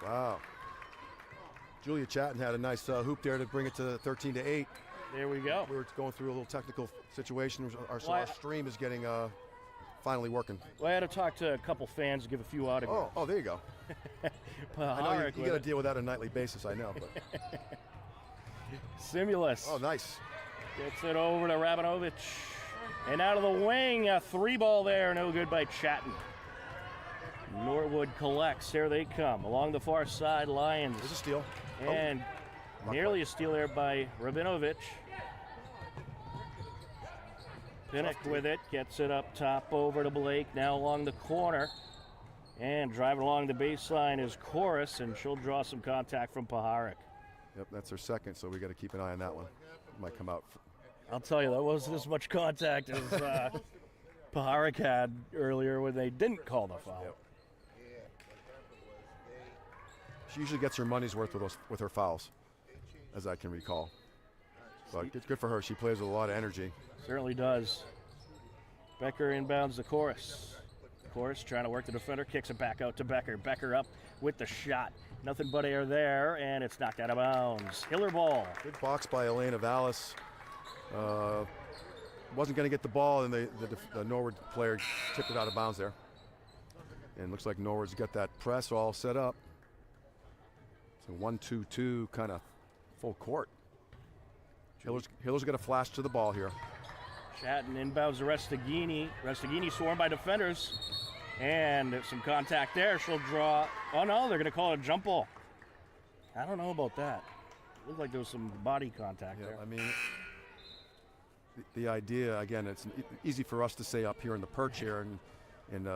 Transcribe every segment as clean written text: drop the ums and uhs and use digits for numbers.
Wow. Julia Chatton had a nice hoop there to bring it to 13-8. There we go. We were going through a little technical situation. Our stream is getting finally working. Well, I had to talk to a couple fans, give a few autographs. Oh, there you go. I know you got to deal with that on a nightly basis, I know. But. Simulus. Oh, nice. Gets it over to Rabinovich. And out of the wing, a 3-ball there, no good by Chatton. Norwood collects. Here they come. Along the far side, Lions. There's a steal. And nearly a steal there by Rabinovich. Pinnock with it. Gets it up top over to Blake. Now along the corner. And driving along the baseline is Chorus, and she'll draw some contact from Paharic. Yep, that's her second, so we got to keep an eye on that one. Might come out. I'll tell you, that wasn't as much contact as Paharic had earlier when they didn't call the foul. Yep. She usually gets her money's worth with her fouls, as I can recall. But it's good for her. She plays with a lot of energy. Certainly does. Becker inbounds the Chorus. Chorus trying to work the defender, kicks it back out to Becker. Becker up with the shot. Nothing but air there, and it's knocked out of bounds. Hiller ball. Good box by Elena Vallis. Wasn't going to get the ball, and the Norwood player tipped it out of bounds there. And looks like Norwood's got that press all set up. So 1-2-2 kind of full court. Hiller's got a flash to the ball here. Chatton inbounds to Restaghini. Restaghini swarmed by defenders. And some contact there. She'll draw. Oh, no, they're going to call it a jump ball. I don't know about that. It looked like there was some body contact there. I mean, the idea, again, it's easy for us to say up here in the perch here and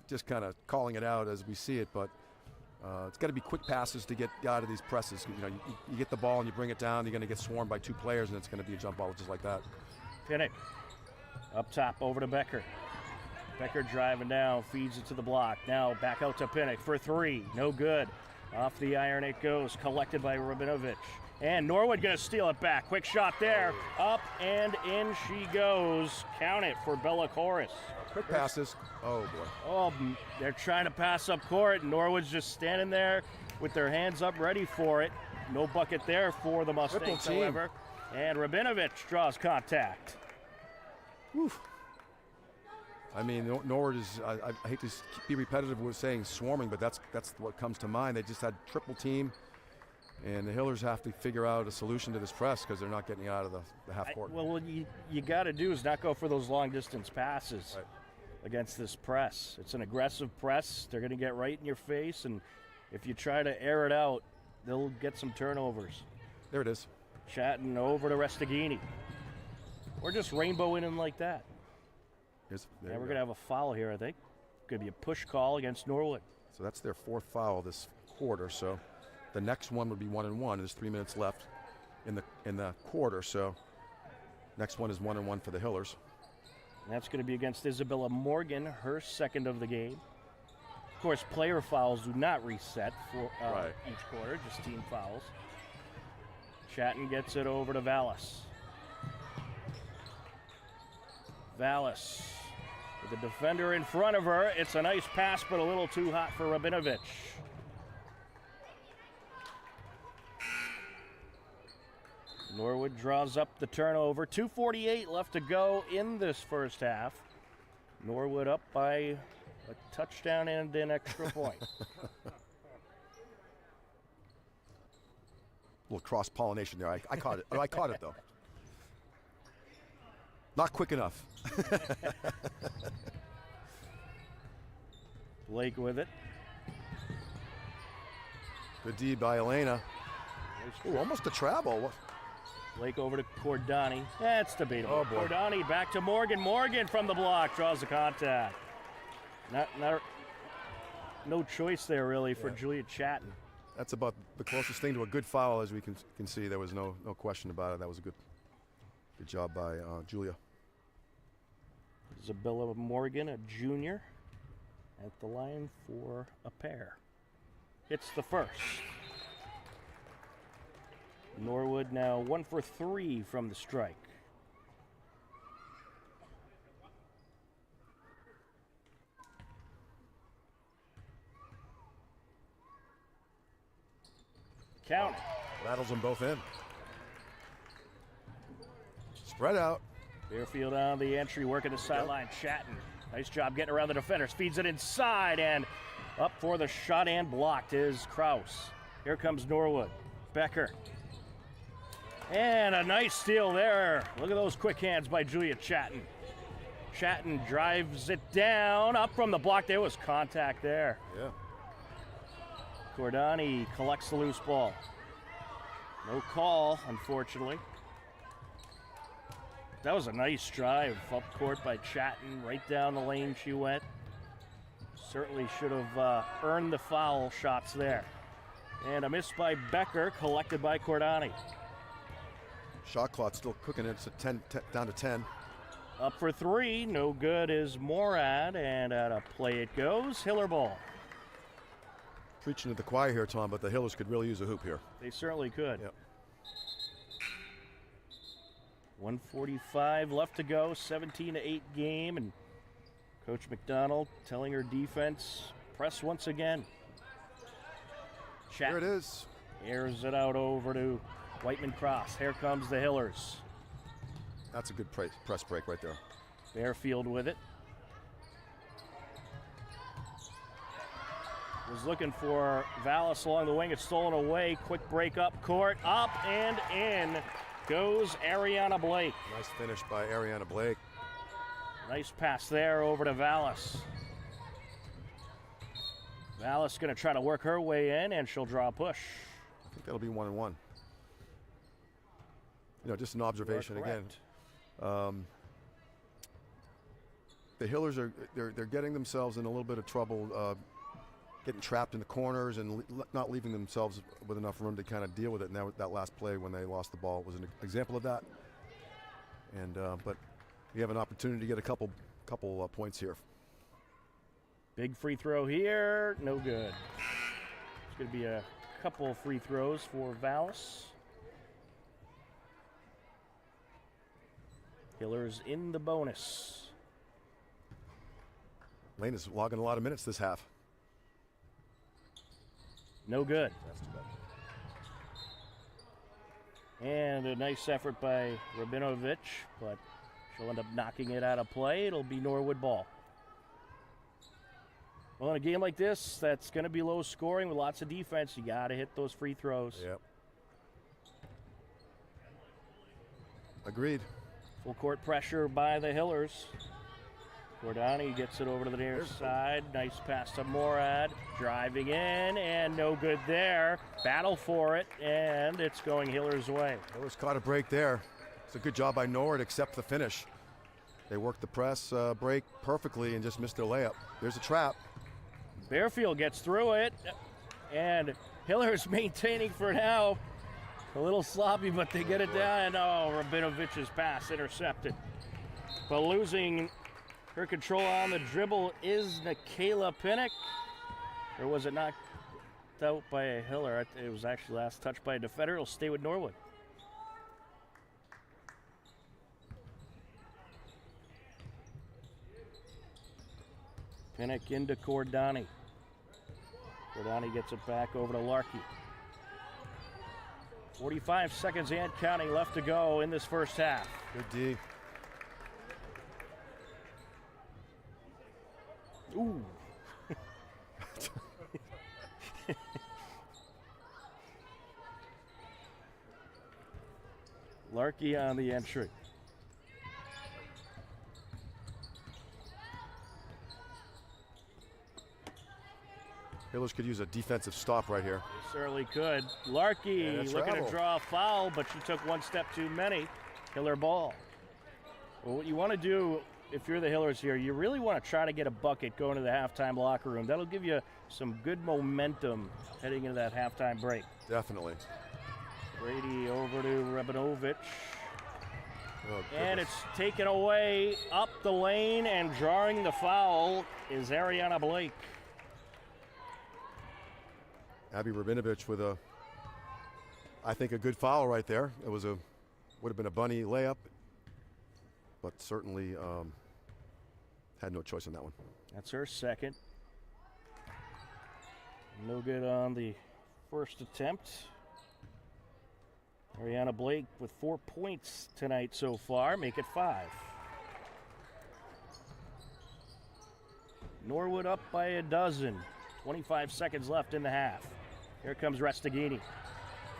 just kind of calling it out as we see it, but it's got to be quick passes to get out of these presses. You know, you get the ball and you bring it down, you're going to get swarmed by two players, and it's going to be a jump ball just like that. Pinnock up top over to Becker. Becker driving down, feeds it to the block. Now back out to Pinnock for three. No good. Off the iron it goes, collected by Rabinovich. And Norwood going to steal it back. Quick shot there. Up and in she goes. Count it for Bella Chorus. Quick passes. Oh, boy. Oh, they're trying to pass up court. Norwood's just standing there with their hands up ready for it. No bucket there for the Mustangs, however. And Rabinovich draws contact. Whew. I mean, Norwood is, I hate to be repetitive with saying swarming, but that's what comes to mind. They just had triple team, and the Hillers have to figure out a solution to this press because they're not getting out of the half court. Well, what you got to do is not go for those long distance passes against this press. It's an aggressive press. They're going to get right in your face, and if you try to air it out, they'll get some turnovers. There it is. Chatting over to Restaghini. Or just rainbow in like that. And we're going to have a foul here, I think. Could be a push call against Norwood. So that's their fourth foul this quarter. So the next one would be 1-1. There's 3 minutes left in the quarter. So next one is 1-1 for the Hillers. And that's going to be against Isabella Morgan, her second of the game. Of course, player fouls do not reset for each quarter, just team fouls. Chatton gets it over to Vallis. Vallis with the defender in front of her. It's a nice pass, but a little too hot for Rabinovich. Norwood draws up the turnover. 2:48 left to go in this first half. Norwood up by a touchdown and an extra point. A little cross-pollination there. I caught it. I caught it, though. Not quick enough. Blake with it. Good D by Elena. Ooh, almost a travel. Blake over to Cordani. That's debatable. Oh, boy. Cordani back to Morgan. Morgan from the block draws the contact. No choice there, really, for Julia Chatton. That's about the closest thing to a good foul, as we can see. There was no question about it. That was a good job by Julia. Isabella Morgan, a junior, at the line for a pair. Hits the first. Norwood now 1 for 3 from the strike. Count. Rattles them both in. Spread out. Fairfield on the entry, working the sideline. Chatton. Nice job getting around the defenders. Feeds it inside, and up for the shot and blocked is Kraus. Here comes Norwood. Becker. And a nice steal there. Look at those quick hands by Julia Chatton. Chatton drives it down. Up from the block. There was contact there. Yeah. Cordani collects the loose ball. No call, unfortunately. That was a nice drive up court by Chatton. Right down the lane she went. Certainly should have earned the foul shots there. And a miss by Becker, collected by Cordani. Shot clock still cooking. It's at 10, down to 10. Up for three, no good is Morad, and at a play it goes. Hiller ball. Preaching to the choir here, Tom, but the Hillers could really use a hoop here. They certainly could. Yep. 1:45 left to go, 17-8 game, and Coach McDonald telling her defense, press once again. Here it is. Airs it out over to Whiteman Cross. Here comes the Hillers. That's a good press break right there. Fairfield with it. Was looking for Vallis along the wing. It's stolen away. Quick break up court. Up and in goes Ariana Blake. Nice finish by Ariana Blake. Nice pass there over to Vallis. Vallis going to try to work her way in, and she'll draw a push. I think that'll be 1-1. You know, just an observation again. The Hillers they're getting themselves in a little bit of trouble, getting trapped in the corners and not leaving themselves with enough room to kind of deal with it. And that last play when they lost the ball was an example of that. And but we have an opportunity to get a couple points here. Big free throw here, no good. It's going to be a couple of free throws for Vallis. Hillers in the bonus. Lane is logging a lot of minutes this half. No good. That's too bad. And a nice effort by Rabinovich, but she'll end up knocking it out of play. It'll be Norwood ball. Well, in a game like this, that's going to be low scoring with lots of defense. You got to hit those free throws. Yep. Agreed. Full court pressure by the Hillers. Cordani gets it over to the near side. Nice pass to Morad. Driving in, and no good there. Battle for it, and it's going Hillers' way. Hillers caught a break there. It's a good job by Norwood, except the finish. They worked the press break perfectly and just missed their layup. There's a trap. Fairfield gets through it, and Hillers maintaining for now. A little sloppy, but they get it down. And Rabinovich's pass intercepted. But losing her control on the dribble is Nikayla Pinnock. Or was it knocked out by a Hiller? It was actually last touched by a defender. It'll stay with Norwood. Pinnock into Cordani. Cordani gets it back over to Larkey. 45 seconds and counting left to go in this first half. Good D. Ooh. Larkey on the entry. Hillers could use a defensive stop right here. They certainly could. Larkey looking to draw a foul, but she took one step too many. Hiller ball. Well, what you want to do if you're the Hillers here, you really want to try to get a bucket going to the halftime locker room. That'll give you some good momentum heading into that halftime break. Definitely. Brady over to Rabinovich. Oh, and it's taken away up the lane, and drawing the foul is Ariana Blake. Abby Rabinovich with I think a good foul right there. It would have been a bunny layup, but certainly had no choice on that one. That's her second. No good on the first attempt. Ariana Blake with 4 points tonight so far, make it 5. Norwood up by a dozen. 25 seconds left in the half. Here comes Restaghini.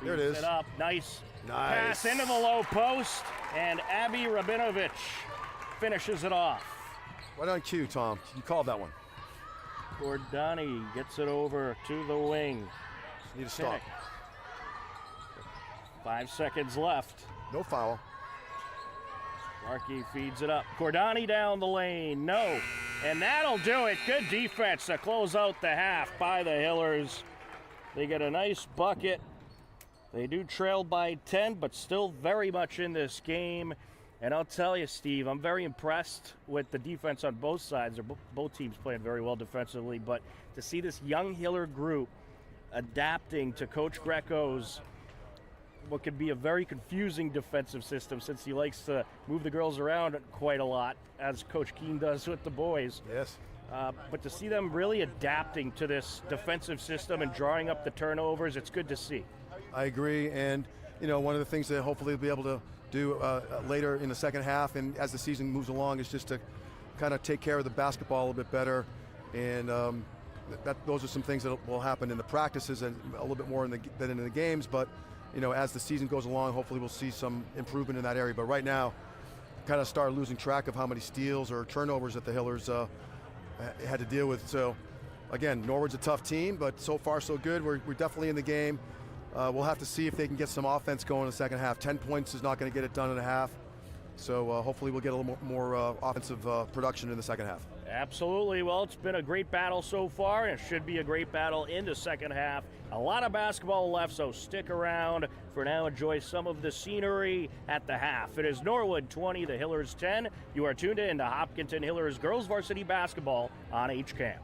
There it is. It up. Nice Nice. pass into the low post, and Abby Rabinovich finishes it off. Right on cue, Tom. You called that one. Gordani gets it over to the wing. Just need to stop. Pinnock. 5 seconds left. No foul. Markey feeds it up. Gordani down the lane. No. And that'll do it. Good defense to close out the half by the Hillers. They get a nice bucket. They do trail by 10, but still very much in this game. And I'll tell you, Steve, I'm very impressed with the defense on both sides. They're both teams playing very well defensively, but to see this young Hiller group adapting to Coach Greco's what could be a very confusing defensive system, since he likes to move the girls around quite a lot, as Coach Keene does with the boys. Yes. But to see them really adapting to this defensive system and drawing up the turnovers, it's good to see. I agree, and one of the things that hopefully we'll be able to do later in the second half and as the season moves along is just to kind of take care of the basketball a little bit better, and those are some things that will happen in the practices and a little bit more than in the games, but as the season goes along, hopefully we'll see some improvement in that area. But right now, kind of start losing track of how many steals or turnovers that the Hillers had to deal with. So again, Norwood's a tough team, but so far so good. We're definitely in the game. We'll have to see if they can get some offense going in the second half. 10 points is not going to get it done in a half. So hopefully we'll get a little more offensive production in the second half. Absolutely. Well, it's been a great battle so far, and it should be a great battle in the second half. A lot of basketball left, so stick around. For now, enjoy some of the scenery at the half. It is Norwood 20, the Hillers 10. You are tuned in to Hopkinton Hillers Girls Varsity Basketball on HCAM.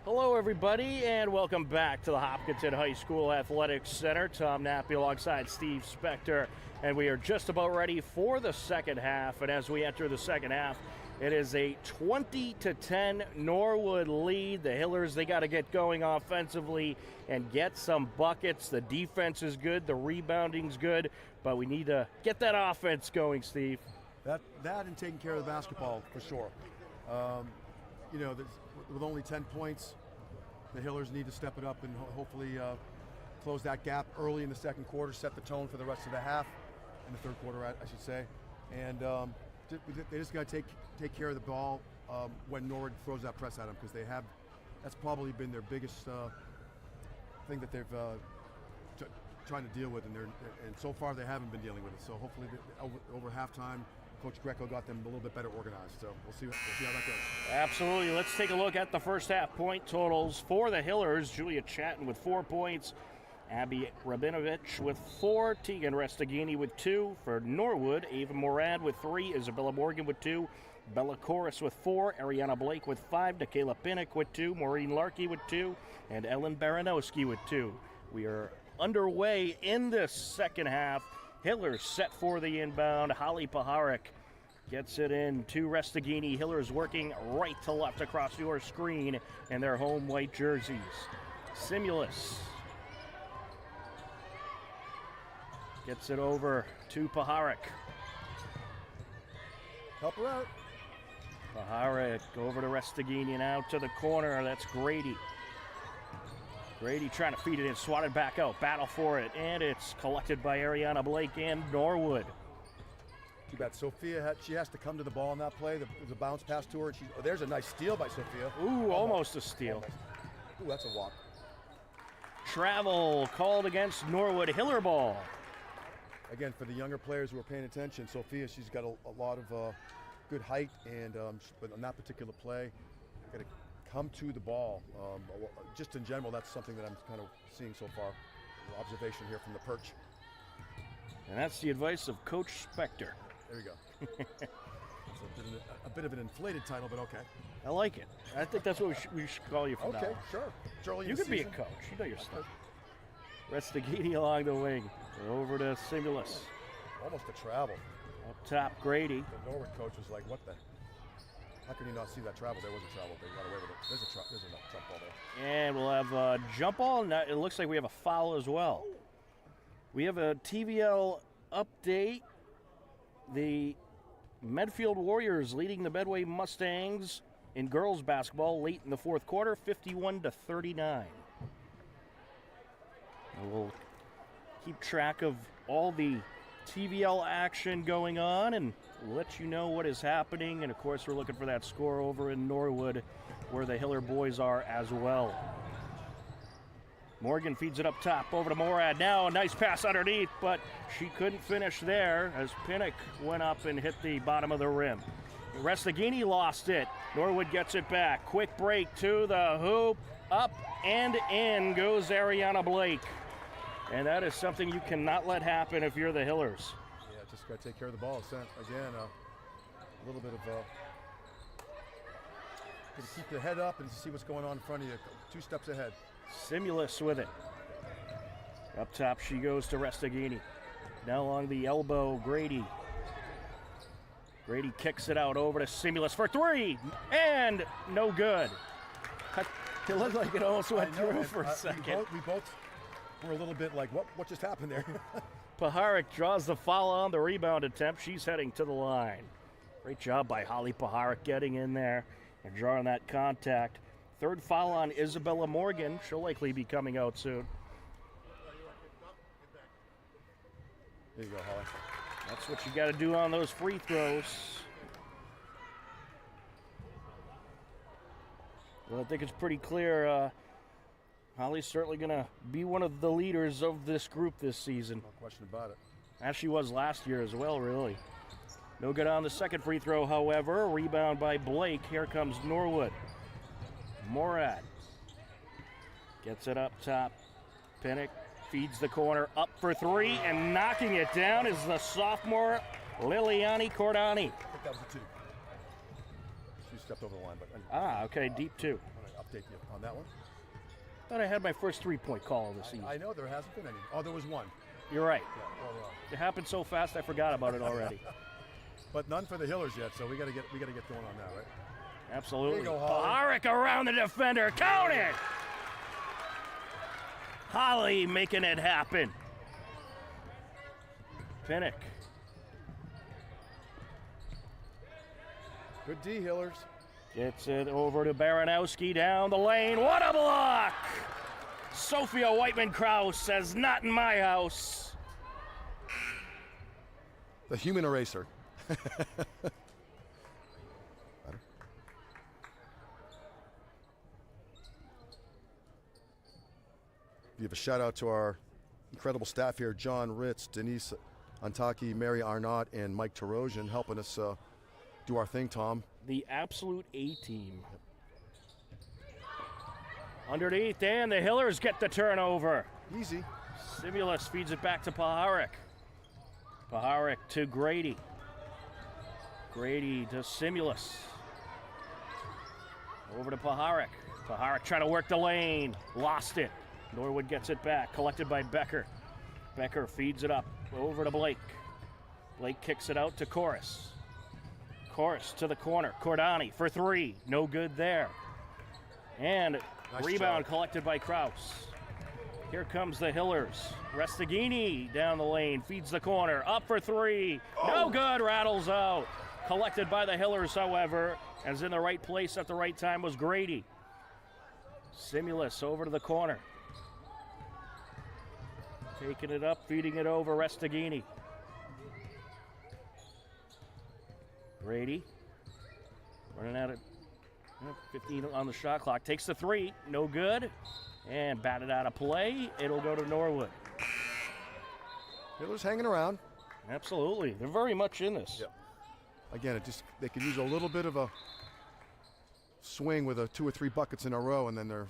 Hello, everybody, and welcome back to the Hopkinton High School Athletics Center. Tom Nappy alongside Steve Spector, and we are just about ready for the second half. And as we enter the second half, it is a 20-10 Norwood lead. The Hillers, they got to get going offensively and get some buckets. The defense is good, the rebounding's good, but we need to get that offense going, Steve. That and taking care of the basketball for sure. You know, with only 10 points, the Hillers need to step it up and hopefully close that gap early in the second quarter, set the tone for the rest of the half, in the third quarter, I should say. And they just got to take care of the ball when Norwood throws that press at them, because that's probably been their biggest thing that they've trying to deal with, and so far they haven't been dealing with it. So hopefully over halftime, Coach Greco got them a little bit better organized. So we'll see how that goes. Absolutely. Let's take a look at the first half point totals for the Hillers. Julia Chatton with 4 points. Abby Rabinovich with 4. Tegan Restaghini with 2. For Norwood, Ava Morad with 3. Isabella Morgan with 2. Bella Corris with 4. Ariana Blake with 5. Nikayla Pinnock with 2. Maureen Larkey with 2. And Ellen Baranowski with 2. We are underway in this second half. Hillers set for the inbound. Holly Paharik gets it in to Restaghini. Hillers working right to left across your screen in their home white jerseys. Simulus gets it over to Paharik. Help her out. Paharik over to Restaghini and out to the corner. That's Grady. Grady trying to feed it in, swatted back out, battle for it, and it's collected by Ariana Blake and Norwood. Too bad Sophia, she has to come to the ball on that play. There's a bounce pass to her, and there's a nice steal by Sophia. Ooh, almost a steal. Almost. Ooh, that's a walk. Travel called against Norwood. Hiller ball. Again, for the younger players who are paying attention, Sophia, she's got a lot of good height, and but on that particular play, got to come to the ball. Just in general, that's something that I'm kind of seeing so far. Observation here from the perch. And that's the advice of Coach Spector. There you go. It's a bit of an inflated title, but okay. I like it. I think that's what we should call you from now on. Okay, sure. It's early You in the could be a season. coach. You know your stuff. Restaghini along the wing. Over to Simulus. Almost a travel. Up top, Grady. The Norwood coach was like, what the? How can you not see that travel? There was a travel. They got away with it. There's a jump ball there. And we'll have a jump ball. Now it looks like we have a foul as well. We have a TVL update. The Medfield Warriors leading the Medway Mustangs in girls basketball late in the fourth quarter, 51-39. And we'll keep track of all the TVL action going on and let you know what is happening. And of course, we're looking for that score over in Norwood, where the Hiller boys are as well. Morgan feeds it up top over to Morad. Now a nice pass underneath, but she couldn't finish there as Pinnock went up and hit the bottom of the rim. Restaghini lost it. Norwood gets it back. Quick break to the hoop. Up and in goes Ariana Blake. And that is something you cannot let happen if you're the Hillers. Yeah, just got to take care of the ball. Again, a little bit of got to keep the head up and see what's going on in front of you. 2 steps ahead. Simulus with it. Up top she goes to Restaghini. Now along the elbow, Grady. Grady kicks it out over to Simulus for 3, and no good. It looked like it almost went through for a second. We both were a little bit like, what just happened there? Paharik draws the foul on the rebound attempt. She's heading to the line. Great job by Holly Paharik getting in there and drawing that contact. Third foul on Isabella Morgan. She'll likely be coming out soon. There you go, Holly. That's what you got to do on those free throws. Well, I think it's pretty clear Holly's certainly going to be one of the leaders of this group this season. No question about it. As she was last year as well, really. No good on the second free throw, however. Rebound by Blake. Here comes Norwood. Morad gets it up top. Pinnock feeds the corner up for 3, and knocking it down is the sophomore Liliani Cordani. I think that was a 2. She stepped over the line, but okay, deep 2. Up update you on that one. Thought I had my first 3-point call of the season. I know there hasn't been any. Oh, there was one. You're right. Yeah, well, It happened so fast I forgot about it already. but none for the Hillers yet, so we got to get going on that, right? Absolutely. There you go, Holly. Paharic around the defender. Count it! Holly making it happen. Pinnock. Good D, Hillers. Gets it over to Baranowski down the lane. What a block! Sophia Whiteman-Kraus says, not in my house. The human eraser. Give a shout out to our incredible staff here: John Ritz, Denise Antaki, Mary Arnott, and Mike Tarosian, helping us do our thing, Tom. The absolute A-team. Underneath, and the Hillers get the turnover. Easy. Simulus feeds it back to Paharic. Paharic to Grady. Grady to Simulus. Over to Paharic. Paharic trying to work the lane. Lost it. Norwood gets it back. Collected by Becker. Becker feeds it up. Over to Blake. Blake kicks it out to Chorus. Chorus to the corner. Cordani for 3. No good there. And nice rebound job. collected by Kraus. Here comes the Hillers. Restaghini down the lane. Feeds the corner. Up for 3. No good. Rattles out. Collected by the Hillers, however, as in the right place at the right time was Grady. Simulus over to the corner. Taking it up, feeding it over, Restaghini. Grady, running out of 15 on the shot clock, takes the 3, no good, and batted out of play. It'll go to Norwood. Hillers hanging around. Absolutely, they're very much in this. Yep. Again, they could use a little bit of a swing with 2 or 3 buckets in a row, and then they'll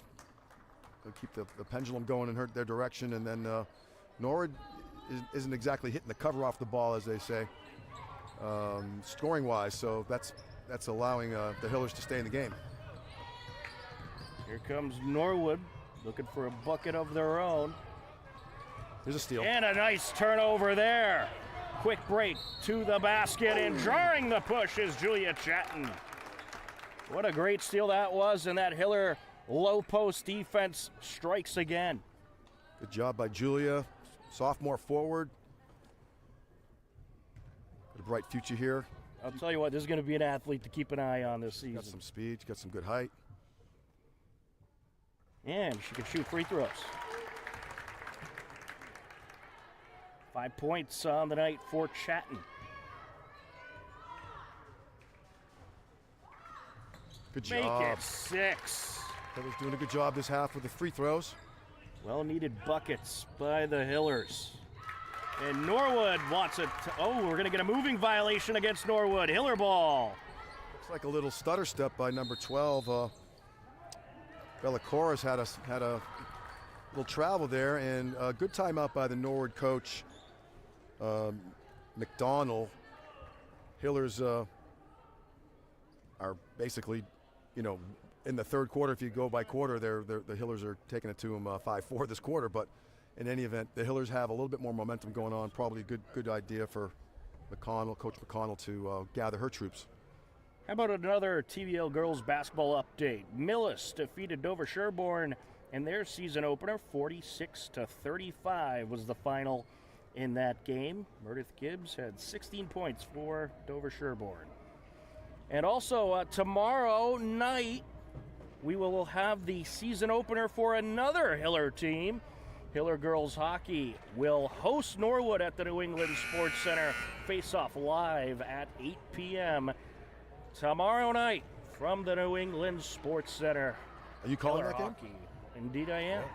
keep the pendulum going in their direction, and then Norwood isn't exactly hitting the cover off the ball, as they say, scoring-wise. So that's allowing the Hillers to stay in the game. Here comes Norwood, looking for a bucket of their own. Here's a steal. And a nice turnover there. Quick break to the basket, and drawing the push is Julia Chatton. What a great steal that was, and that Hiller low post defense strikes again. Good job by Julia, sophomore forward. Got a bright future here. I'll tell you what, this is going to be an athlete to keep an eye on this season. Got some speed, got some good height. And she can shoot free throws. 5 points on the night for Chatton. Good job. Make it 6. Hiller's doing a good job this half with the free throws. Well-needed buckets by the Hillers. And Norwood wants it. We're going to get a moving violation against Norwood. Hiller ball. Looks like a little stutter step by number 12. Bella Corus had a little travel there, and a good timeout by the Norwood coach, McDonald. Hillers are basically, in the third quarter, if you go by quarter, the Hillers are taking it to them 5-4 this quarter. But in any event, the Hillers have a little bit more momentum going on. Probably a good idea for Coach McConnell to gather her troops. How about another TVL girls basketball update? Millis defeated Dover Sherborne in their season opener. 46-35 was the final in that game. Meredith Gibbs had 16 points for Dover Sherborne. And also tomorrow night, we will have the season opener for another Hiller team. Hiller girls hockey will host Norwood at the New England Sports Center. Face-off live at 8 p.m. tomorrow night from the New England Sports Center. Are you calling Hiller that game? hockey. Indeed I am. Yeah.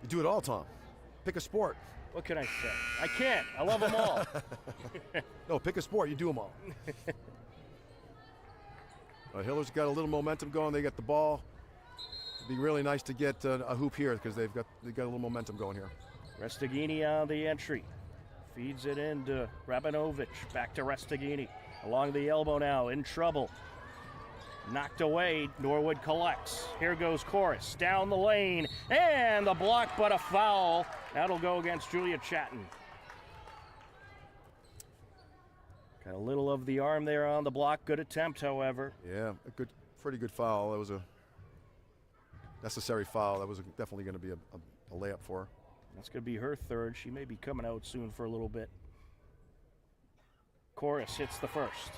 You do it all, Tom. Pick a sport. What can I say? I can't. I love them all. No, pick a sport. You do them all. Hiller's got a little momentum going. They get the ball. It'd be really nice to get a hoop here because they got a little momentum going here. Restaghini on the entry. Feeds it into Rabinovich. Back to Restaghini. Along the elbow now. In trouble. Knocked away, Norwood collects. Here goes Chorus, down the lane, and the block, but a foul. That'll go against Julia Chatton. Got a little of the arm there on the block. Good attempt, however. Yeah, pretty good foul. That was a necessary foul. That was definitely going to be a layup for her. That's going to be her third. She may be coming out soon for a little bit. Chorus hits the first.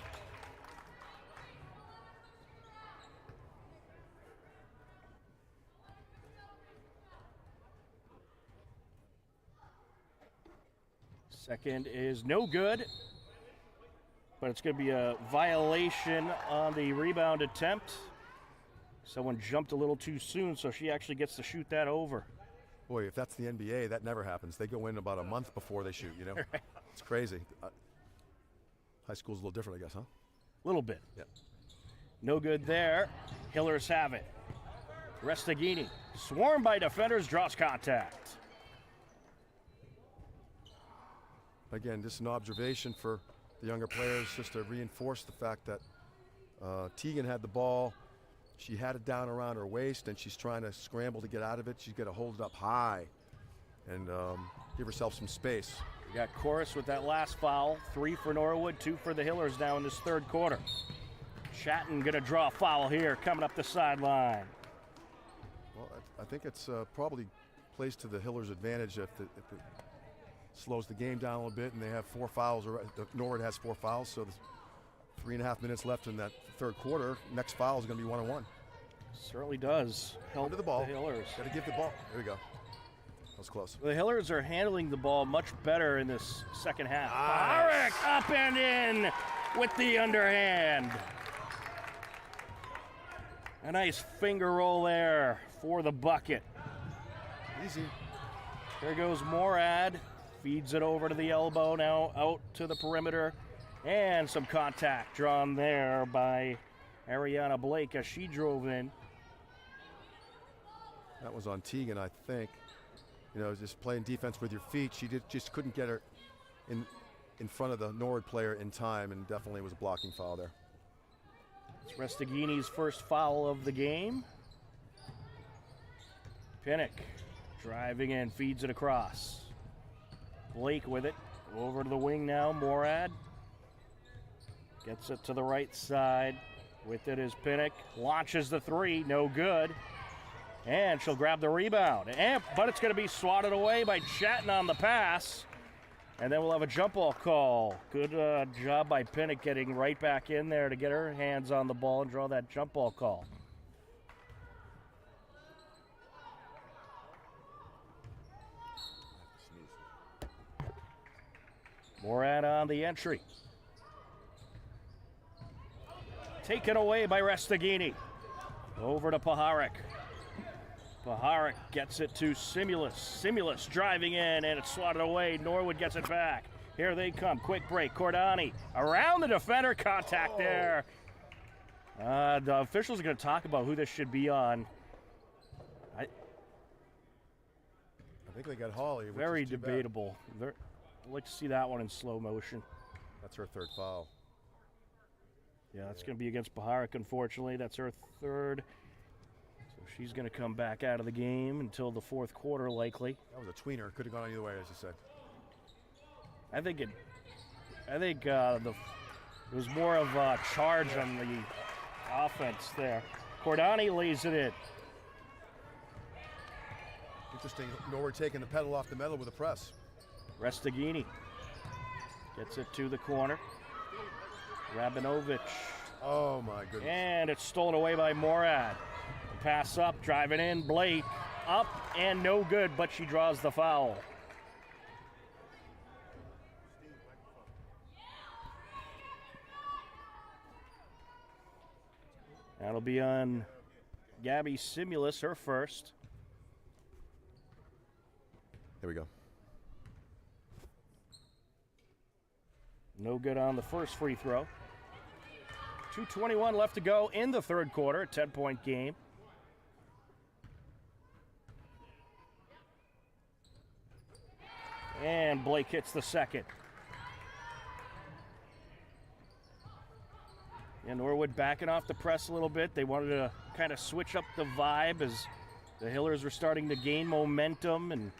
Second is no good, but it's going to be a violation on the rebound attempt. Someone jumped a little too soon, so she actually gets to shoot that over. Boy, if that's the NBA, that never happens. They go in about a month before they shoot, you know? It's crazy. High school's a little different, I guess, huh? A little bit. Yeah. No good there. Hillers have it. Restaghini, swarmed by defenders, draws contact. Again, just an observation for the younger players, just to reinforce the fact that Teagan had the ball. She had it down around her waist, and she's trying to scramble to get out of it. She's got to hold it up high and give herself some space. We got Chorus with that last foul. 3 for Norwood, 2 for the Hillers now in this third quarter. Chatton going to draw a foul here, coming up the sideline. Well, I think it's probably plays to the Hillers' advantage if it slows the game down a little bit, and they have 4 fouls. Norwood has 4 fouls, so there's 3.5 minutes left in that third quarter. Next foul is going to be 1-on-1. Certainly does help Under the ball. the Hillers. Got to give the ball. There we go. That was close. The Hillers are handling the ball much better in this second half. Nice. Barak up and in with the underhand. A nice finger roll there for the bucket. Easy. There goes Morad. Feeds it over to the elbow, now out to the perimeter. And some contact drawn there by Ariana Blake as she drove in. That was on Teagan, I think. You know, just playing defense with your feet. She just couldn't get her in front of the Norwood player in time, and definitely was a blocking foul there. It's Restaghini's first foul of the game. Pinnock driving in, feeds it across. Blake with it, over to the wing now, Morad. Gets it to the right side. With it is Pinnock, launches the 3, no good. And she'll grab the rebound, but it's going to be swatted away by Chatton on the pass. And then we'll have a jump ball call. Good job by Pinnock getting right back in there to get her hands on the ball and draw that jump ball call. Morad on the entry. Taken away by Restaghini. Over to Paharik. Paharik gets it to Simulus. Simulus driving in, and it's swatted away. Norwood gets it back. Here they come. Quick break. Cordani around the defender. Contact there. The officials are going to talk about who this should be on. I think they got Holly. Which Very is too debatable. I'd like to see that one in slow motion. That's her third foul. Yeah, that's going to be against Paharik, unfortunately. That's her third. So she's going to come back out of the game until the fourth quarter, likely. That was a tweener. Could have gone either way, as you said. I think it was more of a charge on the offense there. Cordani lays it in. Interesting. Norwood taking the pedal off the metal with a press. Restaghini gets it to the corner. Rabinovich. Oh, my goodness. And it's stolen away by Morad. Pass up, driving in. Blake up and no good, but she draws the foul. That'll be on Gabby Simulus, her first. Here we go. No good on the first free throw. 2:21 left to go in the third quarter, a 10-point game. And Blake hits the second. And Norwood backing off the press a little bit. They wanted to kind of switch up the vibe as the Hillers were starting to gain momentum, and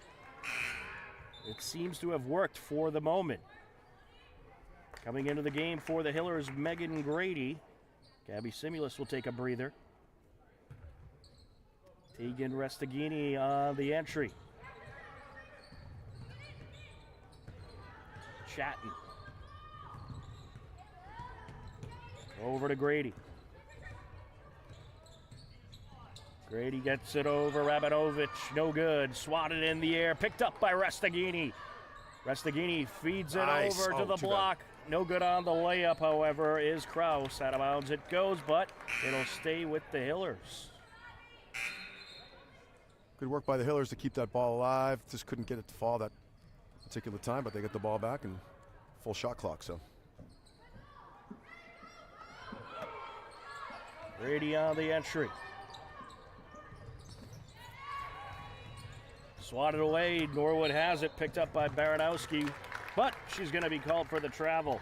it seems to have worked for the moment. Coming into the game for the Hillers, Megan Grady. Gabby Simulus will take a breather. Tegan Restaghini on the entry. Chatton. Over to Grady. Grady gets it over Rabinovich. No good. Swatted in the air. Picked up by Restaghini. Restaghini feeds it over to the block. No good on the layup, however, is Kraus. Out of bounds it goes, but it'll stay with the Hillers. Good work by the Hillers to keep that ball alive. Just couldn't get it to fall that particular time, but they get the ball back and full shot clock. So Grady on the entry. Swatted away. Norwood has it. Picked up by Baranowski, but she's going to be called for the travel.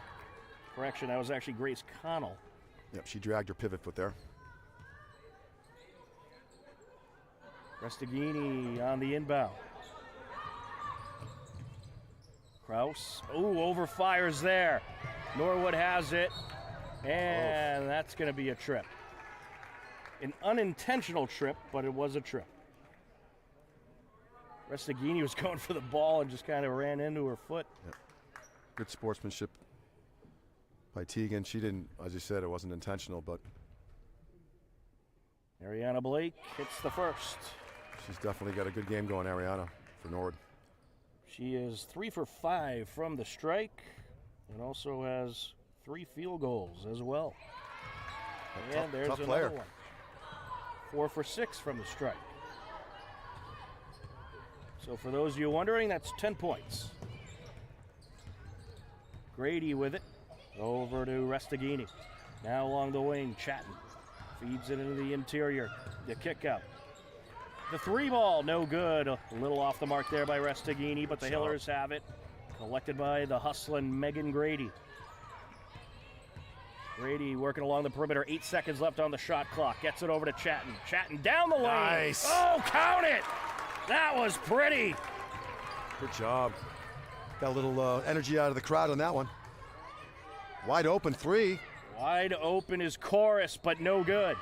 Correction, that was actually Grace Connell. Yep, she dragged her pivot foot there. Restaghini on the inbound. Kraus. Ooh, overfires there. Norwood has it, and that's going to be a trip. An unintentional trip, but it was a trip. Restaghini was going for the ball and just kind of ran into her foot. Yep. Good sportsmanship by Tegan. She didn't, as you said, it wasn't intentional, but Ariana Blake hits the first. she's definitely got a good game going, Ariana, for Norwood. She is 3 for 5 from the strike and also has 3 field goals as well. And there's tough another player. one. 4 for 6 from the strike. So for those of you wondering, that's 10 points. Grady with it. Over to Restaghini. Now along the wing, Chatton. Feeds it into the interior. The kick out. The 3 ball, no good. A little off the mark there by Restaghini, but the Hillers have it. Collected by the hustling Megan Grady. Grady working along the perimeter. 8 seconds left on the shot clock. Gets it over to Chatton. Chatton down the lane. Nice. Oh, count it. That was pretty. Good job. Got a little energy out of the crowd on that one. Wide open 3. Wide open is Chorus, but no good.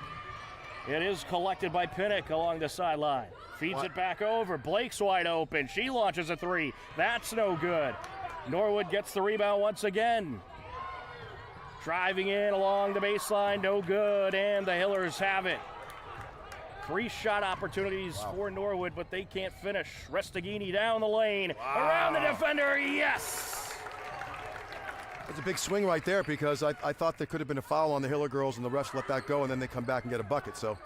It is collected by Pinnock along the sideline. Feeds it back over. Blake's wide open. She launches a 3. That's no good. Norwood gets the rebound once again. Driving in along the baseline, no good, and the Hillers have it. 3 shot opportunities for Norwood, but they can't finish. Restaghini down the lane, around the defender, yes! That's a big swing right there because I thought there could have been a foul on the Hiller girls and the refs let that go and then they come back and get a bucket. So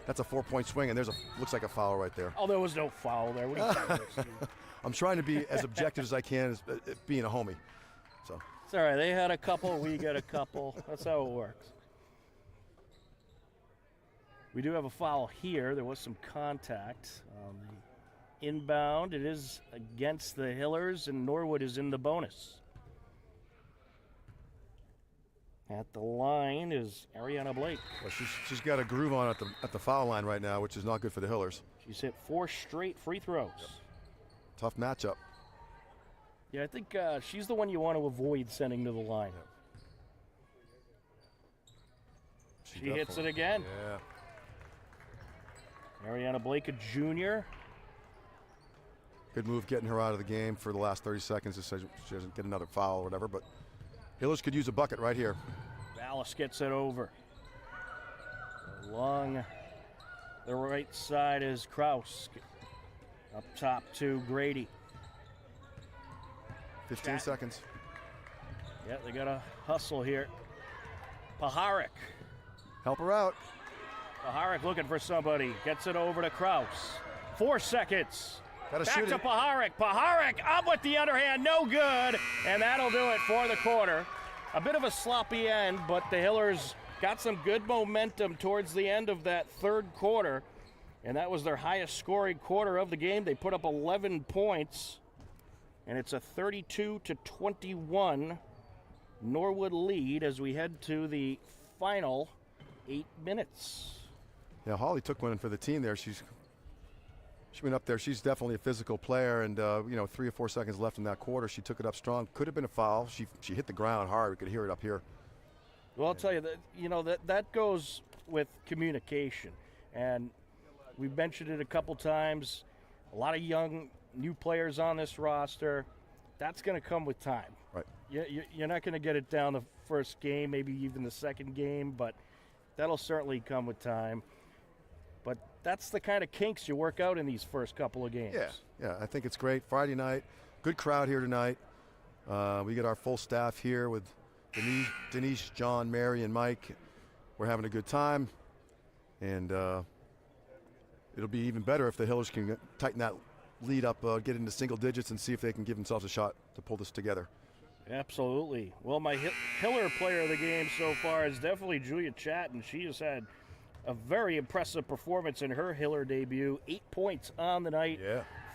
that's a 4-point swing and looks like a foul right there. Oh, there was no foul there. What are you trying to do? I'm trying to be as objective as I can as being a homie. So it's all right. They had a couple, we got a couple. That's how it works. We do have a foul here. There was some contact on the inbound. It is against the Hillers, and Norwood is in the bonus. At the line is Ariana Blake. well, she's got a groove on at the foul line right now, which is not good for the Hillers. She's hit 4 straight free throws. Yep. Tough matchup. Yeah, I think she's the one you want to avoid sending to the line. Yep. She hits it again. Yeah. Ariana Blake, a junior. Good move getting her out of the game for the last 30 seconds so she doesn't get another foul or whatever, but Hillers could use a bucket right here. Vallis gets it over. Along the right side is Kraus. Up top to Grady. 15 seconds. Yeah, they got to hustle here. Paharic. Help her out. Paharic looking for somebody. Gets it over to Kraus. 4 seconds. Gotta Back shoot to it. Paharic. Paharic up with the underhand. No good. And that'll do it for the quarter. A bit of a sloppy end, but the Hillers got some good momentum towards the end of that third quarter. And that was their highest scoring quarter of the game. They put up 11 points. And it's a 32-21 Norwood lead as we head to the final 8 minutes. Yeah, Holly took one for the team there. She went up there. She's definitely a physical player, and 3 or 4 seconds left in that quarter. She took it up strong. Could have been a foul. She hit the ground hard. We could hear it up here. Well, I'll tell you that goes with communication, and we've mentioned it a couple times. A lot of young new players on this roster. That's going to come with time. Right. You're not going to get it down the first game, maybe even the second game, but that'll certainly come with time. But that's the kind of kinks you work out in these first couple of games. Yeah, I think it's great. Friday night, good crowd here tonight. We get our full staff here with Denise, John, Mary, and Mike. We're having a good time, and it'll be even better if the Hillers can tighten that lead up, get into single digits, and see if they can give themselves a shot to pull this together. Absolutely. Well, my Hiller player of the game so far is definitely Julia Chatton. She has had a very impressive performance in her Hiller debut. 8 points on the night,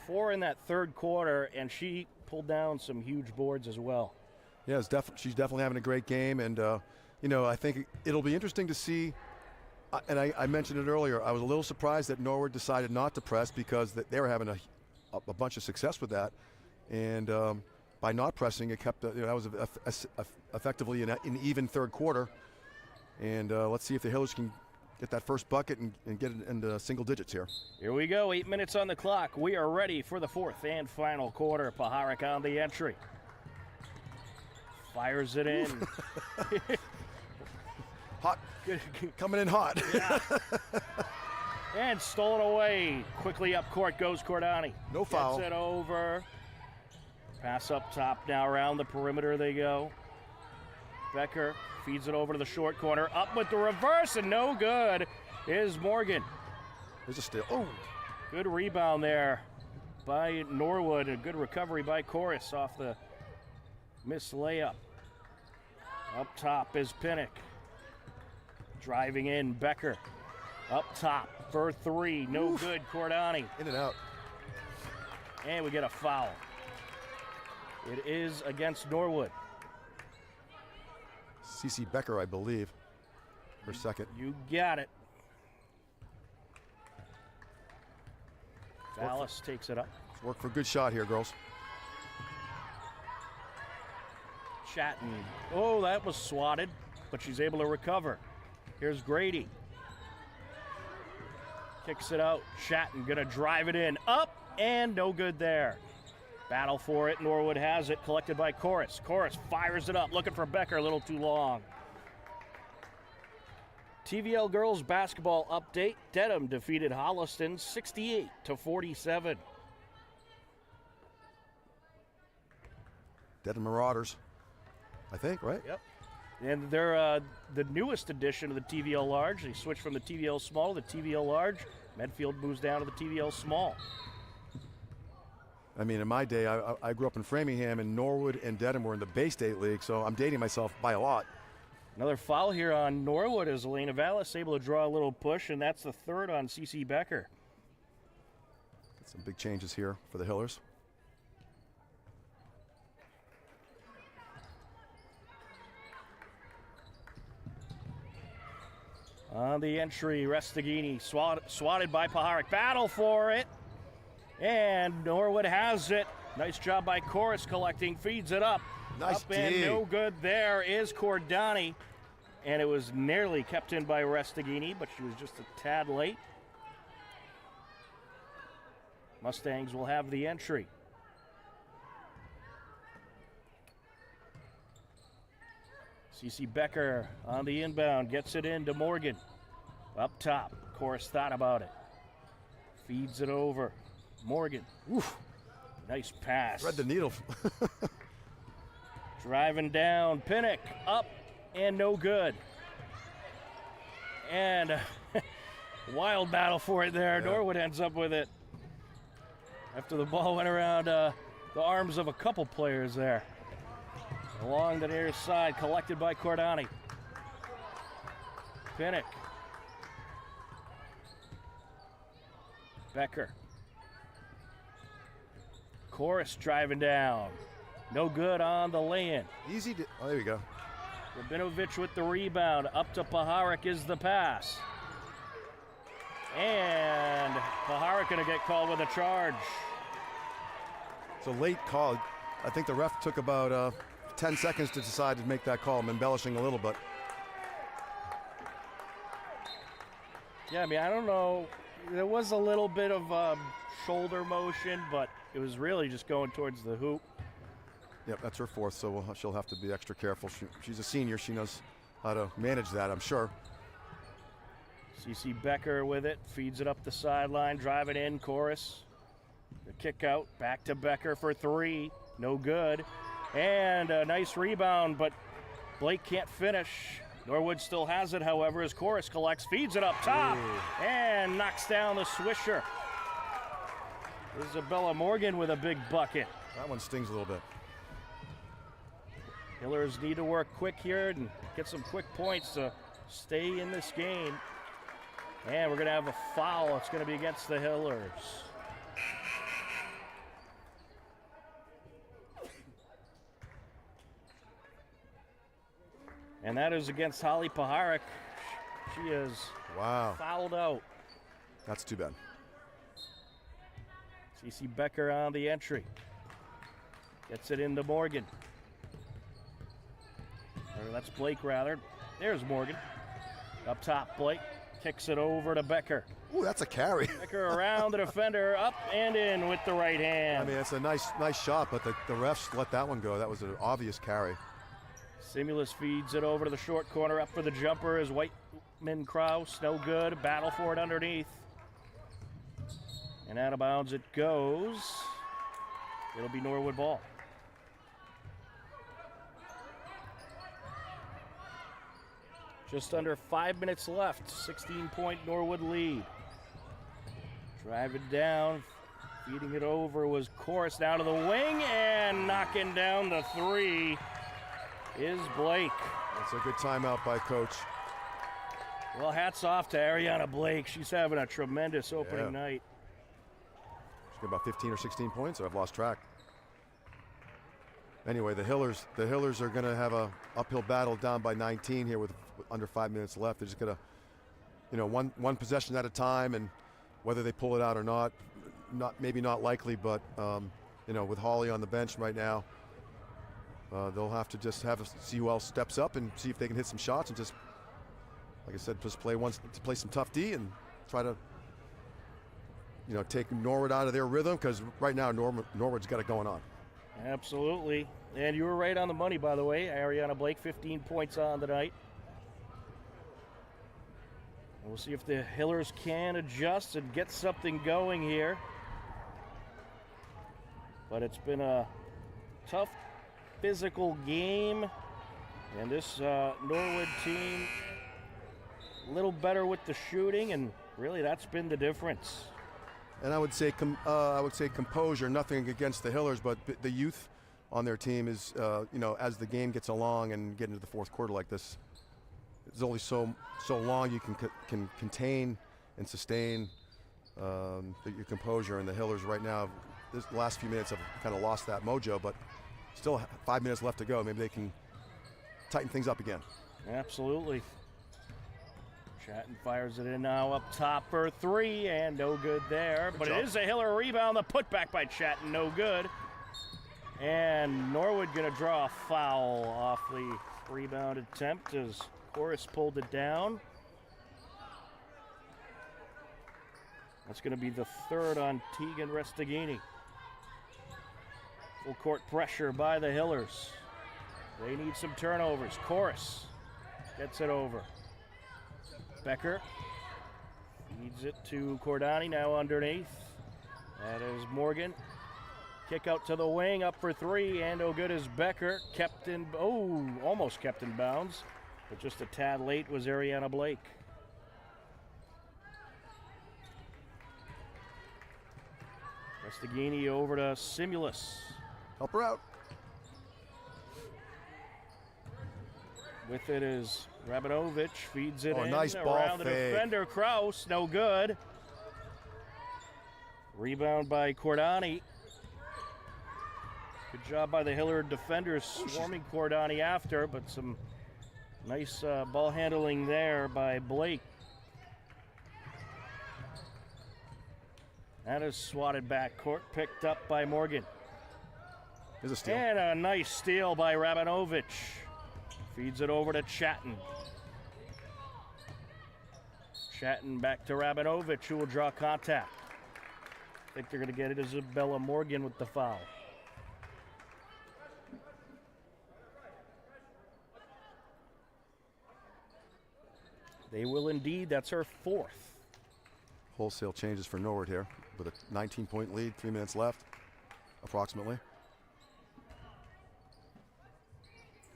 4 in that third quarter, and she pulled down some huge boards as well. Yeah, she's definitely having a great game, and I think it'll be interesting to see. And I mentioned it earlier. I was a little surprised that Norwood decided not to press because they were having a bunch of success with that, and by not pressing, it kept that was effectively an even third quarter. And let's see if the Hillers can get that first bucket and get it into single digits here. Here we go, 8 minutes on the clock. We are ready for the fourth and final quarter. Paharik on the entry. Fires it in. Hot. Coming in hot. Yeah. And stolen away. Quickly up court goes Cordani. No foul. Gets it over. Pass up top now, around the perimeter they go. Becker feeds it over to the short corner. Up with the reverse, and no good is Morgan. There's a steal. Oh. Good rebound there by Norwood. A good recovery by Chorus off the missed layup. Up top is Pinnock. Driving in, Becker. Up top for three. No good, Cordani. In and out. And we get a foul. It is against Norwood. CC Becker, I believe, for second. You got it. Vallis takes it up. Work for a good shot here, girls. Chatton. Oh, that was swatted, but she's able to recover. Here's Grady. Kicks it out. Chatton gonna drive it in. Up and no good there. Battle for it. Norwood has it. Collected by Chorus. Chorus fires it up. Looking for Becker. A little too long. TVL girls basketball update. Dedham defeated Holliston 68-47. Dedham Marauders, I think, right? Yep. And they're the newest edition of the TVL Large. They switched from the TVL Small to the TVL Large. Medfield moves down to the TVL Small. I mean, in my day, I grew up in Framingham, and Norwood and Dedham were in the Bay State League, so I'm dating myself by a lot. Another foul here on Norwood as Elena Vallis able to draw a little push, and that's the third on CC Becker. Some big changes here for the Hillers. On the entry, Restaghini swatted by Paharik. Battle for it. And Norwood has it. Nice job by Chorus collecting. Feeds it up. Nice up and D. no good there is Cordani. And it was nearly kept in by Restaghini, but she was just a tad late. Mustangs will have the entry. CC Becker on the inbound, gets it into Morgan. Up top, Chorus thought about it. Feeds it over. Morgan. Oof. Nice pass. Thread the needle. Driving down, Pinnock up and no good. And wild battle for it there. Yeah. Norwood ends up with it. After the ball went around the arms of a couple players there. Along the near side, collected by Cordani. Pinnock. Becker. Chorus driving down. No good on the lay-in. Easy to, oh, there you go. Rabinovich with the rebound. Up to Paharic is the pass. And Paharic going to get called with a charge. It's a late call. I think the ref took about 10 seconds to decide to make that call. I'm embellishing a little bit. Yeah, I mean, I don't know. There was a little bit of shoulder motion, but it was really just going towards the hoop. Yep, that's her fourth, so she'll have to be extra careful. She's a senior. She knows how to manage that, I'm sure. CC Becker with it, feeds it up the sideline, drive it in, Chorus. The kick out, back to Becker for three, no good. And a nice rebound, but Blake can't finish. Norwood still has it, however, as Chorus collects, feeds it up top, and knocks down the swisher. Isabella Morgan with a big bucket. That one stings a little bit. Hillers need to work quick here and get some quick points to stay in this game. And we're going to have a foul. It's going to be against the Hillers. And that is against Holly Paharic. She is fouled out. That's too bad. CC Becker on the entry. Gets it into Morgan. Or that's Blake, rather. There's Morgan. Up top, Blake. Kicks it over to Becker. Ooh, that's a carry. Becker around the defender, up and in with the right hand. I mean, it's a nice shot, but the refs let that one go. That was an obvious carry. Simulus feeds it over to the short corner. Up for the jumper is Whiteman Kraus. No good. Battle for it underneath. And out of bounds it goes. It'll be Norwood ball. Just under 5 minutes left. 16-point Norwood lead. Drive it down. Feeding it over was Chorus down to the wing, and knocking down the three is Blake. That's a good timeout by Coach. Well, hats off to Ariana Blake. She's having a tremendous opening night. She's got about 15 or 16 points, so I've lost track. Anyway, the Hillers are going to have a uphill battle down by 19 here with under 5 minutes left. They're just going to, one possession at a time, and whether they pull it out or not, maybe not likely, but with Holly on the bench right now, they'll have to just see who else steps up and see if they can hit some shots and just, like I said, just play some tough D and try to, take Norwood out of their rhythm, because right now Norwood's got it going on. Absolutely. And you were right on the money, by the way. Ariana Blake, 15 points on the night. We'll see if the Hillers can adjust and get something going here. But it's been a tough physical game. And this Norwood team a little better with the shooting, and really that's been the difference. And I would say composure. Nothing against the Hillers, but the youth on their team is, as the game gets along and get into the fourth quarter like this, it's only so long you can contain and sustain your composure. And the Hillers right now, this last few minutes have kind of lost that mojo, but still 5 minutes left to go. Maybe they can tighten things up again. Absolutely. Chatton fires it in now up top for three, and no good there. But it is a Hiller rebound. The putback by Chatton, no good. And Norwood going to draw a foul off the rebound attempt as Chorus pulled it down. That's going to be the third on Tegan Restaghini. Full court pressure by the Hillers. They need some turnovers. Chorus gets it over. Becker feeds it to Cordani, now underneath. That is Morgan. Kick out to the wing, up for three, and no good is Becker. Almost kept in bounds, but just a tad late was Ariana Blake. Restaghini over to Simulus. Help her out. With it is Rabinovich, feeds it in nice ball around the fake. defender. Kraus, no good. Rebound by Cordani. Good job by the Hiller defenders swarming Cordani after, but some Nice ball handling there by Blake. That is swatted back court, picked up by Morgan. Here's a steal. And a nice steal by Rabinovich. Feeds it over to Chatton. Chatton back to Rabinovich, who will draw contact. I think they're going to get it Isabella Morgan with the foul. They will indeed. That's her fourth. Wholesale changes for Norwood here with a 19-point lead, 3 minutes left, approximately.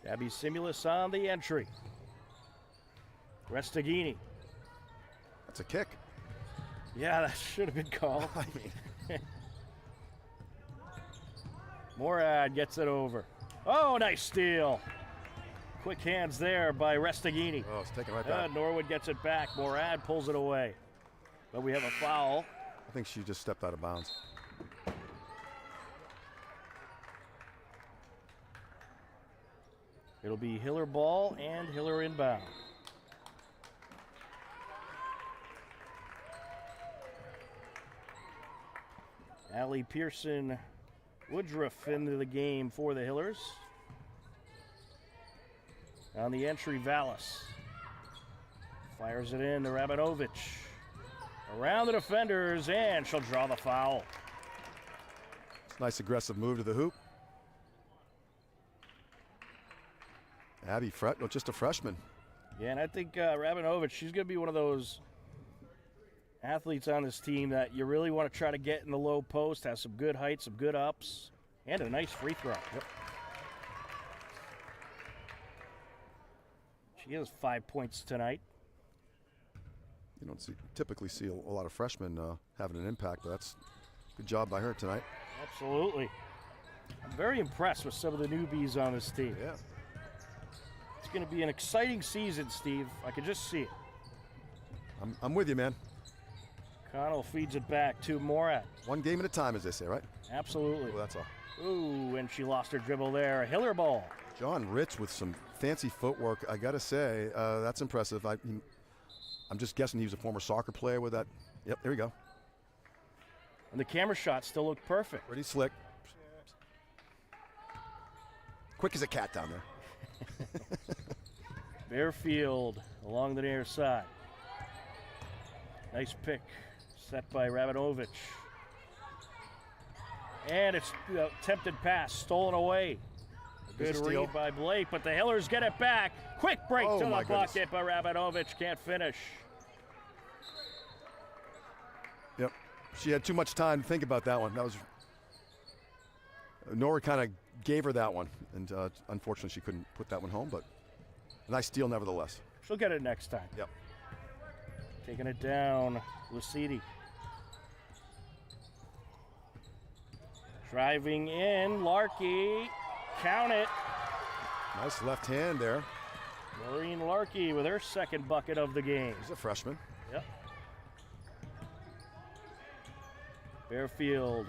Abby Simulus on the entry. Restaghini. That's a kick. Yeah, that should have been called. I mean, Morad gets it over. Oh, nice steal. Quick hands there by Restaghini. oh, it's taken right back. Norwood gets it back. Morad pulls it away. But we have a foul. I think she just stepped out of bounds. It'll be Hiller ball and Hiller inbound. Allie Pearson Woodruff into the game for the Hillers. On the entry, Vallis. Fires it in to Rabinovich. Around the defenders, and she'll draw the foul. It's a nice aggressive move to the hoop. Abby, just a freshman. Yeah, and I think Rabinovich, she's going to be one of those athletes on this team that you really want to try to get in the low post, has some good height, some good ups, and a nice free throw. Yep. She has 5 points tonight. You don't typically see a lot of freshmen having an impact, but that's a good job by her tonight. Absolutely. I'm very impressed with some of the newbies on this team. Yeah. It's going to be an exciting season, Steve. I can just see it. I'm with you, man. Connell feeds it back to Morad. One game at a time, as they say, right? Absolutely. Well, that's all. Ooh, and she lost her dribble there. Hiller ball. John Rich with some fancy footwork. I got to say, that's impressive. I'm just guessing he was a former soccer player with that. Yep, there you go. And the camera shot still looked perfect. Pretty slick. Quick as a cat down there. Fairfield along the near side. Nice pick set by Rabinovich. And it's attempted pass stolen away. Good read by Blake, but the Hillers get it back. Quick break to the bucket, but Rabinovich can't finish. Yep. She had too much time to think about that one. That was Norwood kind of gave her that one, and unfortunately she couldn't put that one home, but a nice steal nevertheless. She'll get it next time. Yep. Taking it down, Lucidi. Driving in, Larkey. Count it. Nice left hand there. Maureen Larkey with her second bucket of the game. She's a freshman. Yep. Fairfield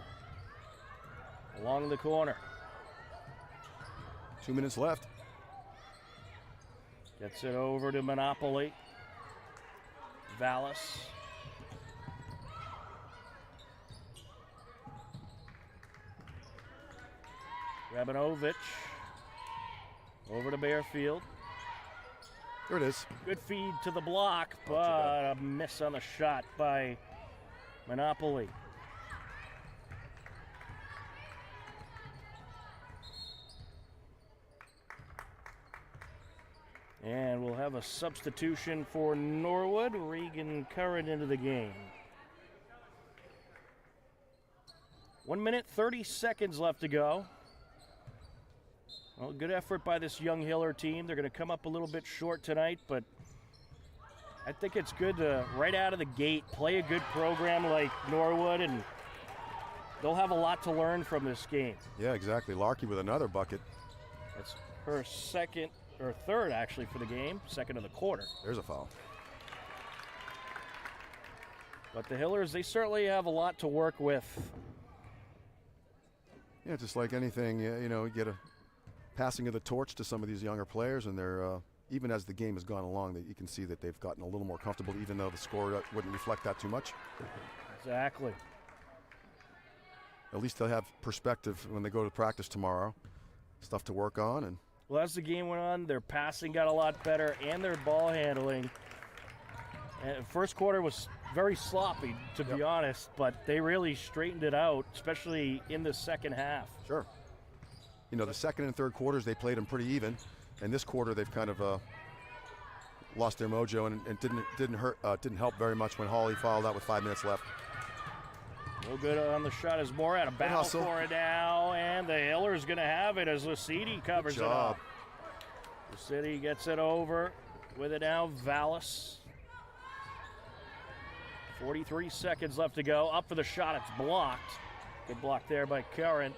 along the corner. 2 minutes left. Gets it over to Monopoly. Vallis. Rabinovich. Over to Fairfield. There it is. Good feed to the block, but a miss on the shot by Monopoly. And we'll have a substitution for Norwood. Regan Curran into the game. 1 minute, 30 seconds left to go. Well, good effort by this young Hiller team. They're going to come up a little bit short tonight, but I think it's good to, right out of the gate, play a good program like Norwood, and they'll have a lot to learn from this game. Yeah, exactly. Larkey with another bucket. That's her second, or third actually for the game, second of the quarter. There's a foul. But the Hillers, they certainly have a lot to work with. Yeah, just like anything, you know, you get a passing of the torch to some of these younger players, and they're even as the game has gone along, that you can see that they've gotten a little more comfortable, even though the score wouldn't reflect that too much. Exactly. At least they'll have perspective when they go to practice tomorrow. Stuff to work on. And Well, as the game went on, their passing got a lot better and their ball handling. And first quarter was very sloppy, to be honest, but they really straightened it out, especially in the second half. Sure. You know, the second and third quarters, they played them pretty even. And this quarter, they've kind of lost their mojo, and it didn't help very much when Hawley fouled out with 5 minutes left. No good on the shot as Moore had a battle for it now, and the Hiller's going to have it as Varsity covers it up. Varsity gets it over with it now, Vallis. 43 seconds left to go. Up for the shot, it's blocked. Good block there by Curran.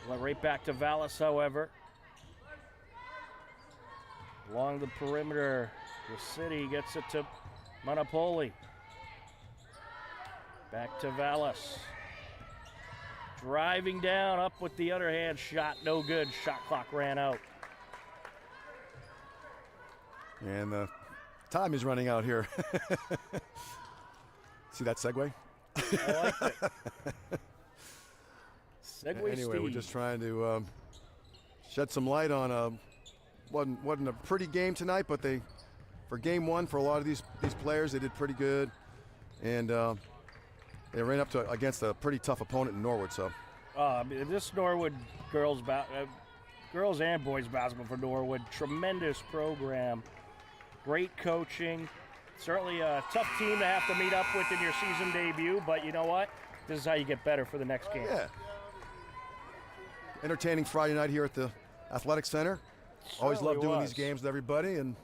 Went right back to Vallis, however. Along the perimeter, Varsity gets it to Monopoli. Back to Vallis. Driving down, up with the other hand shot, no good. Shot clock ran out. And the time is running out here. See that segue? I like it. Segue Anyway, Steve. we're just trying to shed some light on wasn't a pretty game tonight, but for game one, for a lot of these players, they did pretty good. And they ran up against a pretty tough opponent in Norwood. So, this Norwood girls and boys basketball for Norwood, tremendous program, great coaching. Certainly a tough team to have to meet up with in your season debut, but you know what? This is how you get better for the next game. Yeah. Entertaining Friday night here at the Athletic Center. Always love doing these games with everybody. And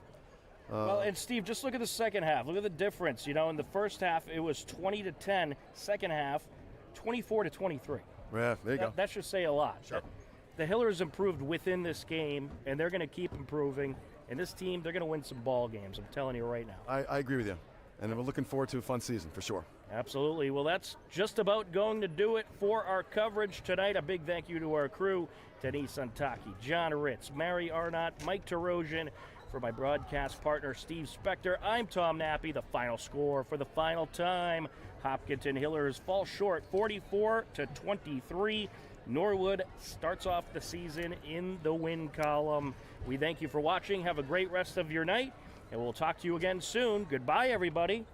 well, and Steve, just look at the second half. Look at the difference. You know, in the first half, it was 20-10. Second half, 24-23. Yeah, there you go. That should say a lot. Sure. The Hillers improved within this game, and they're going to keep improving. And this team, they're going to win some ball games. I'm telling you right now. I agree with you. And we're looking forward to a fun season for sure. Absolutely. Well, that's just about going to do it for our coverage tonight. A big thank you to our crew, Denise Antaki, John Ritz, Mary Arnott, Mike Tarosian. For my broadcast partner, Steve Spector, I'm Tom Nappy. The final score for the final time. Hopkinton Hillers fall short 44-23. Norwood starts off the season in the win column. We thank you for watching. Have a great rest of your night, and we'll talk to you again soon. Goodbye, everybody.